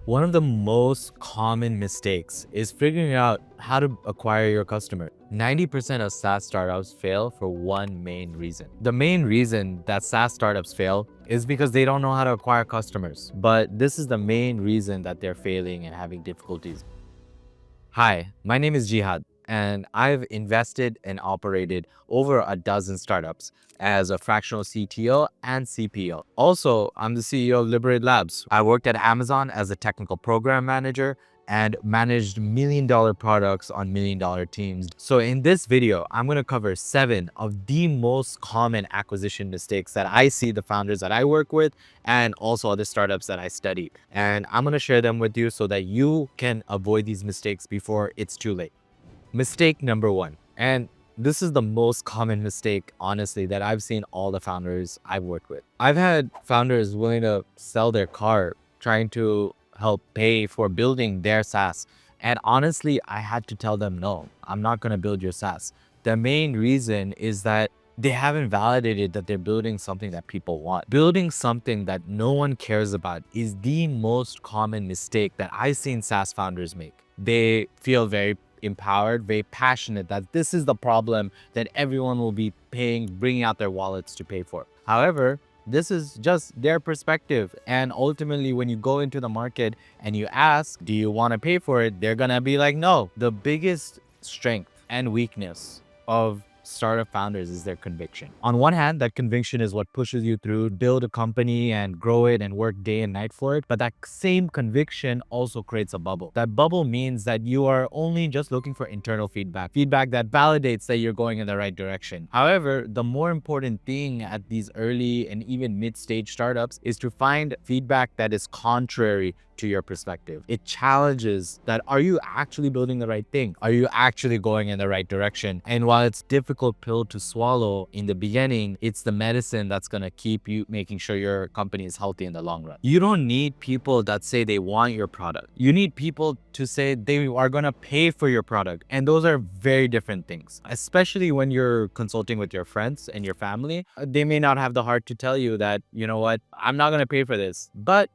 One of the most common mistakes is figuring out how to acquire your customer. 90% of SaaS startups fail for one main reason. The main reason that SaaS startups fail is because they don't know how to acquire customers. But this is the main reason that they're failing and having difficulties. Hi, my name is Jihad, and I've invested and operated over a dozen startups as a fractional CTO and CPO. Also, I'm the CEO of Liberate Labs. I worked at Amazon as a technical program manager and managed million-dollar products on million-dollar teams. So in this video, I'm going to cover 7 of the most common acquisition mistakes that I see the founders that I work with and also other startups that I study. And I'm going to share them with you so that you can avoid these mistakes before it's too late. Mistake number 1. And this is the most common mistake, honestly, that I've seen all the founders I've worked with. I've had founders willing to sell their car, trying to help pay for building their SaaS. And honestly, I had to tell them, no, I'm not going to build your SaaS. The main reason is that they haven't validated that they're building something that people want. Building something that no one cares about is the most common mistake that I've seen SaaS founders make. They feel very empowered, very passionate that this is the problem that everyone will be bringing out their wallets to pay for. However, this is just their perspective. And ultimately, when you go into the market and you ask, do you want to pay for it? They're going to be like, no. The biggest strength and weakness of startup founders is their conviction. On one hand, that conviction is what pushes you through, build a company and grow it and work day and night for it. But that same conviction also creates a bubble. That bubble means that you are only just looking for internal feedback that validates that you're going in the right direction. However, the more important thing at these early and even mid-stage startups is to find feedback that is contrary to your perspective. It challenges that, are you actually building the right thing? Are you actually going in the right direction? And while it's difficult pill to swallow in the beginning, it's the medicine that's going to keep you making sure your company is healthy in the long run. You don't need people that say they want your product. You need people to say they are going to pay for your product. And those are very different things, especially when you're consulting with your friends and your family. They may not have the heart to tell you that, you know what, I'm not going to pay for this. But,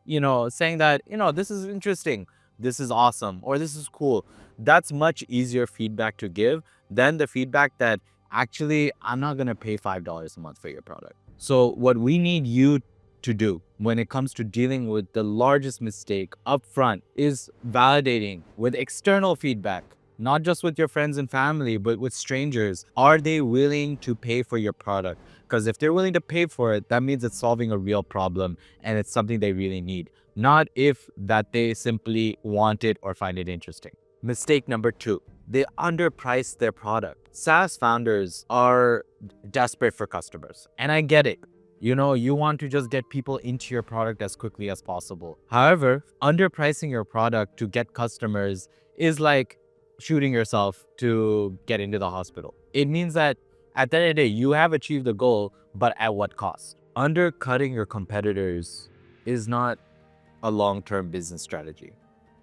saying that, this is interesting, this is awesome, or this is cool, that's much easier feedback to give than the feedback that actually, I'm not going to pay $5 a month for your product. So what we need you to do when it comes to dealing with the largest mistake upfront is validating with external feedback, not just with your friends and family, but with strangers. Are they willing to pay for your product? Because if they're willing to pay for it, that means it's solving a real problem and it's something they really need, not if that they simply want it or find it interesting. Mistake number 2, they underprice their product. SaaS founders are desperate for customers, and I get it. You want to just get people into your product as quickly as possible. However, underpricing your product to get customers is like shooting yourself to get into the hospital. It means that at the end of the day, you have achieved the goal, but at what cost? Undercutting your competitors is not a long-term business strategy.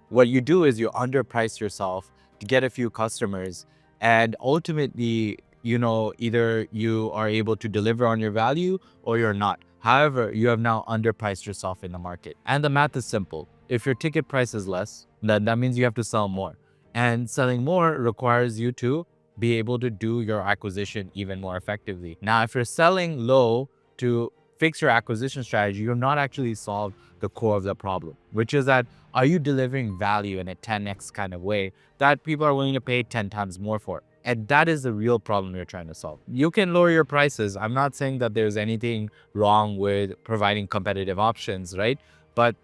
What you do is you underprice yourself to get a few customers, and ultimately, either you are able to deliver on your value or you're not. However, you have now underpriced yourself in the market. And the math is simple. If your ticket price is less, then that means you have to sell more. And selling more requires you to be able to do your acquisition even more effectively. Now, if you're selling low to fix your acquisition strategy, you've not actually solved the core of the problem, which is that, are you delivering value in a 10x kind of way that people are willing to pay 10 times more for? And that is the real problem you're trying to solve. You can lower your prices. I'm not saying that there's anything wrong with providing competitive options, right? But,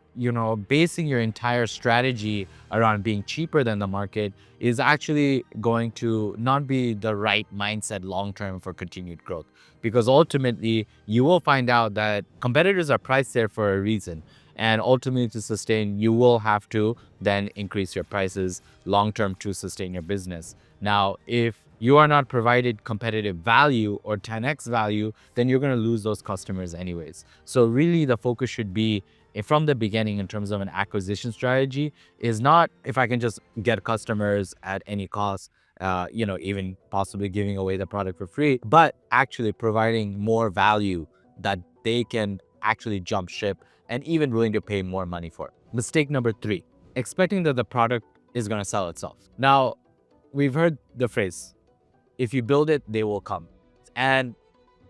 basing your entire strategy around being cheaper than the market is actually going to not be the right mindset long-term for continued growth. Because ultimately, you will find out that competitors are priced there for a reason. And ultimately, to sustain, you will have to then increase your prices long-term to sustain your business. Now, if you are not provided competitive value or 10x value, then you're going to lose those customers anyways. So really, the focus should be from the beginning in terms of an acquisition strategy is not if I can just get customers at any cost, even possibly giving away the product for free, but actually providing more value that they can actually jump ship and even willing to pay more money for. Mistake number 3, expecting that the product is going to sell itself. Now, we've heard the phrase, if you build it, they will come. And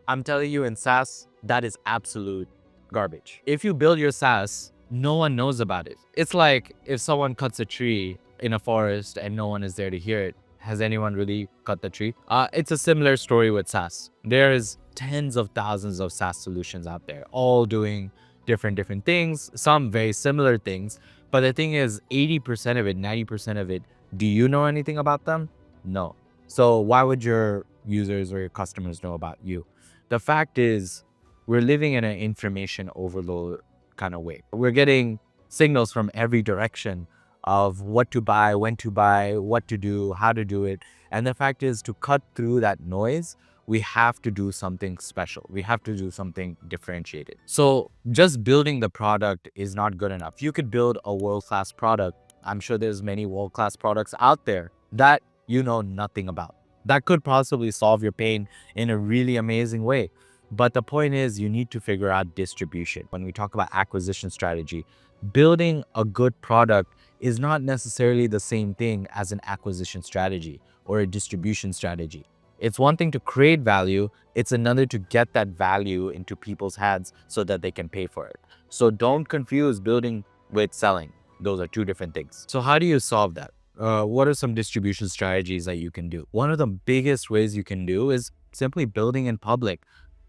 I'm telling you, in SaaS, that is absolute garbage. If you build your SaaS, no one knows about it. It's like if someone cuts a tree in a forest and no one is there to hear it. Has anyone really cut the tree? It's a similar story with SaaS. There is tens of thousands of SaaS solutions out there, all doing different things, some very similar things. But the thing is, 80% of it, 90% of it, do you know anything about them? No. So why would your users or your customers know about you? The fact is, we're living in an information overload kind of way. We're getting signals from every direction of what to buy, when to buy, what to do, how to do it. And the fact is, to cut through that noise, we have to do something special. We have to do something differentiated. So just building the product is not good enough. You could build a world-class product. I'm sure there's many world-class products out there that you know nothing about. That could possibly solve your pain in a really amazing way. But the point is, you need to figure out distribution. When we talk about acquisition strategy, building a good product is not necessarily the same thing as an acquisition strategy or a distribution strategy. It's one thing to create value, it's another to get that value into people's hands so that they can pay for it. So don't confuse building with selling. Those are two different things. So how do you solve that? What are some distribution strategies that you can do? One of the biggest ways you can do is simply building in public.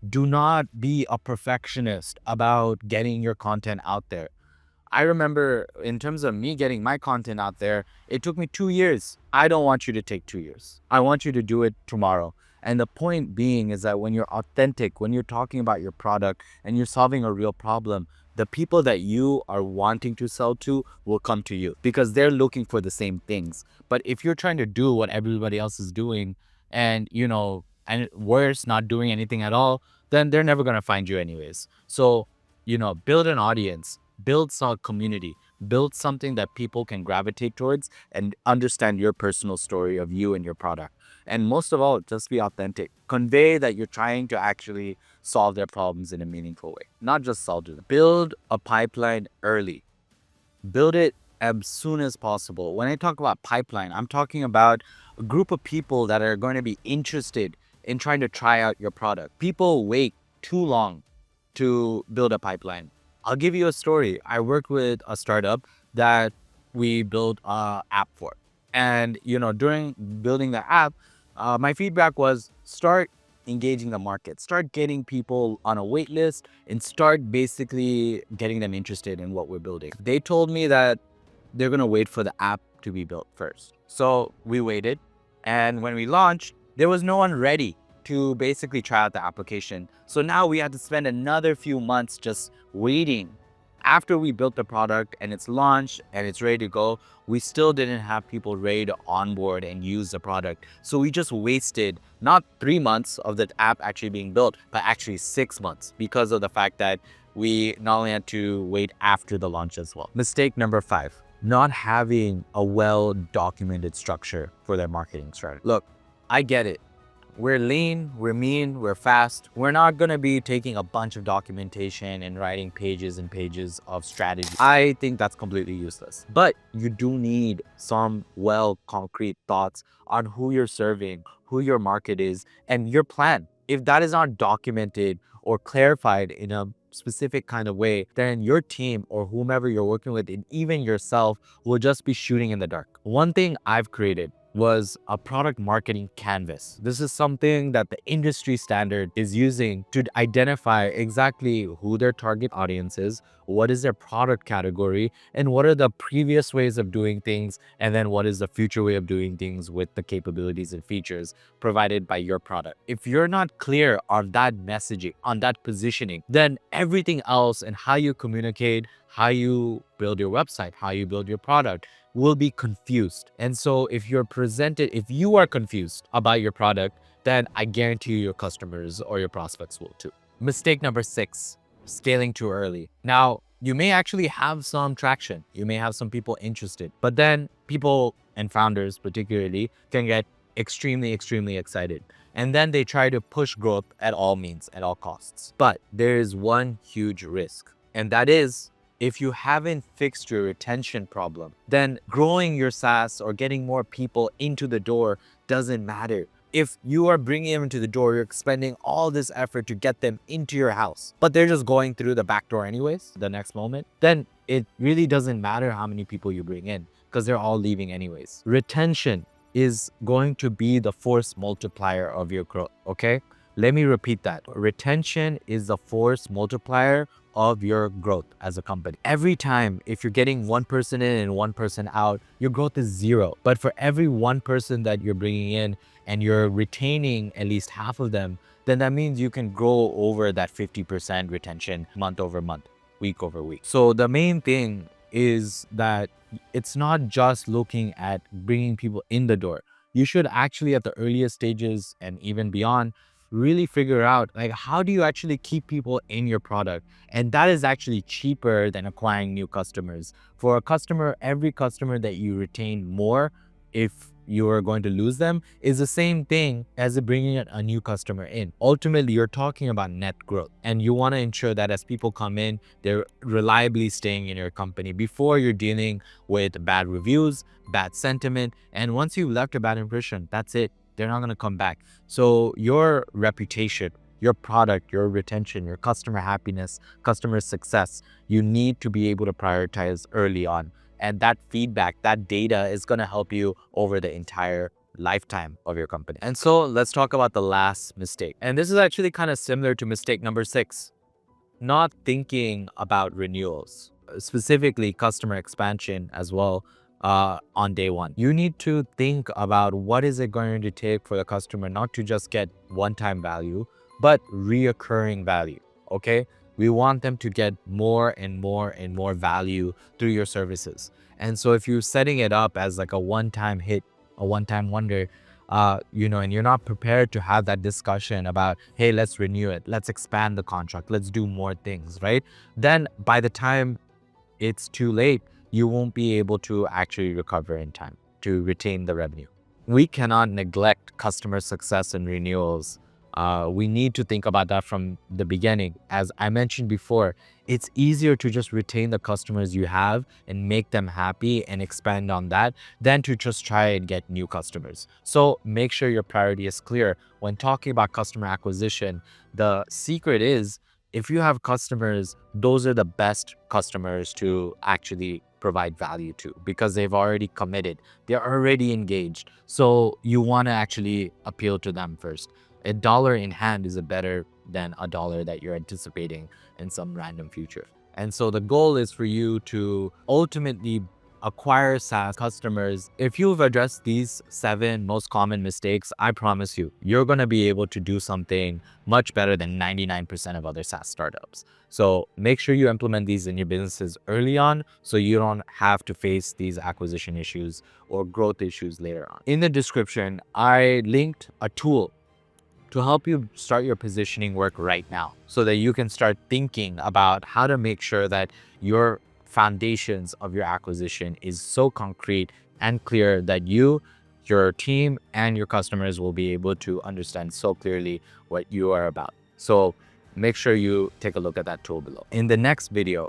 Do not be a perfectionist about getting your content out there. I remember in terms of me getting my content out there, it took me 2 years. I don't want you to take 2 years. I want you to do it tomorrow. And the point being is that when you're authentic, when you're talking about your product and you're solving a real problem, the people that you are wanting to sell to will come to you because they're looking for the same things. But if you're trying to do what everybody else is doing and, and worse, not doing anything at all, then they're never going to find you anyways. So, build an audience, build some community, build something that people can gravitate towards and understand your personal story of you and your product. And most of all, just be authentic. Convey that you're trying to actually solve their problems in a meaningful way, not just solve them. Build a pipeline early. Build it as soon as possible. When I talk about pipeline, I'm talking about a group of people that are going to be interested in trying to try out your product. People wait too long to build a pipeline. I'll give you a story. I worked with a startup that we built an app for. And, during building the app, my feedback was start engaging the market, start getting people on a wait list and start basically getting them interested in what we're building. They told me that they're going to wait for the app to be built first. So we waited. And when we launched, there was no one ready to basically try out the application. So now we had to spend another few months just waiting. After we built the product and it's launched and it's ready to go, we still didn't have people ready to onboard and use the product. So we just wasted not 3 months of the app actually being built, but actually 6 months because of the fact that we not only had to wait after the launch as well. Mistake number 5, not having a well-documented structure for their marketing strategy. Look, I get it. We're lean, we're mean, we're fast. We're not gonna be taking a bunch of documentation and writing pages and pages of strategy. I think that's completely useless. But you do need some concrete thoughts on who you're serving, who your market is, and your plan. If that is not documented or clarified in a specific kind of way, then your team or whomever you're working with, and even yourself, will just be shooting in the dark. One thing I've created was a product marketing canvas. This is something that the industry standard is using to identify exactly who their target audience is, what is their product category, and what are the previous ways of doing things, and then what is the future way of doing things with the capabilities and features provided by your product. If you're not clear on that messaging, on that positioning, then everything else and how you communicate, how you build your website, how you build your product will be confused. And so if you are confused about your product, then I guarantee you your customers or your prospects will too. Mistake number 6, scaling too early. Now, you may actually have some traction. You may have some people interested, but then people and founders particularly can get extremely excited. And then they try to push growth at all means, at all costs. But there is one huge risk, and that is if you haven't fixed your retention problem, then growing your SaaS or getting more people into the door doesn't matter. If you are bringing them into the door, you're expending all this effort to get them into your house, but they're just going through the back door anyways the next moment, then it really doesn't matter how many people you bring in because they're all leaving anyways. Retention is going to be the force multiplier of your growth, okay? Let me repeat that. Retention is the force multiplier of your growth as a company. Every time, if you're getting one person in and one person out, your growth is zero. But for every one person that you're bringing in and you're retaining at least half of them, then that means you can grow over that 50% retention month over month, week over week. So the main thing is that it's not just looking at bringing people in the door. You should actually, at the earliest stages and even beyond, really figure out like, how do you actually keep people in your product? And that is actually cheaper than acquiring new customers. For a customer, every customer that you retain more, if you are going to lose them, is the same thing as bringing a new customer in. Ultimately, you're talking about net growth, and you want to ensure that as people come in, they're reliably staying in your company before you're dealing with bad reviews, bad sentiment. And once you've left a bad impression, that's it. They're not going to come back. So your reputation, your product, your retention, your customer happiness, customer success, you need to be able to prioritize early on. And that feedback, that data is going to help you over the entire lifetime of your company. And so let's talk about the last mistake. And this is actually kind of similar to mistake number 6, not thinking about renewals, specifically customer expansion as well. On day one, you need to think about what is it going to take for the customer not to just get one-time value, but reoccurring value. Okay, we want them to get more and more and more value through your services. And so if you're setting it up as like a one-time hit, a one-time wonder, and you're not prepared to have that discussion about, hey, let's renew it, let's expand the contract, let's do more things, right? Then by the time it's too late, you won't be able to actually recover in time to retain the revenue. We cannot neglect customer success and renewals. We need to think about that from the beginning. As I mentioned before, it's easier to just retain the customers you have and make them happy and expand on that than to just try and get new customers. So make sure your priority is clear. When talking about customer acquisition, the secret is, if you have customers, those are the best customers to actually provide value to because they've already committed, they're already engaged. So you want to actually appeal to them first. A dollar in hand is better than a dollar that you're anticipating in some random future. And so the goal is for you to ultimately acquire SaaS customers. If you've addressed these 7 most common mistakes, I promise you, you're going to be able to do something much better than 99% of other SaaS startups. So make sure you implement these in your businesses early on so you don't have to face these acquisition issues or growth issues later on. In the description, I linked a tool to help you start your positioning work right now so that you can start thinking about how to make sure that your foundations of your acquisition is so concrete and clear that you, your team, and your customers will be able to understand so clearly what you are about. So make sure you take a look at that tool below. In the next video,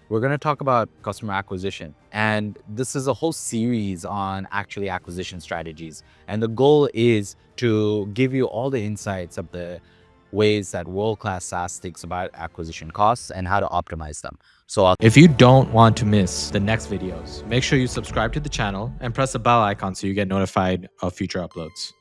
we're going to talk about customer acquisition. And this is a whole series on actually acquisition strategies. And the goal is to give you all the insights of the ways that world-class SaaS thinks about acquisition costs and how to optimize them. So if you don't want to miss the next videos, make sure you subscribe to the channel and press the bell icon so you get notified of future uploads.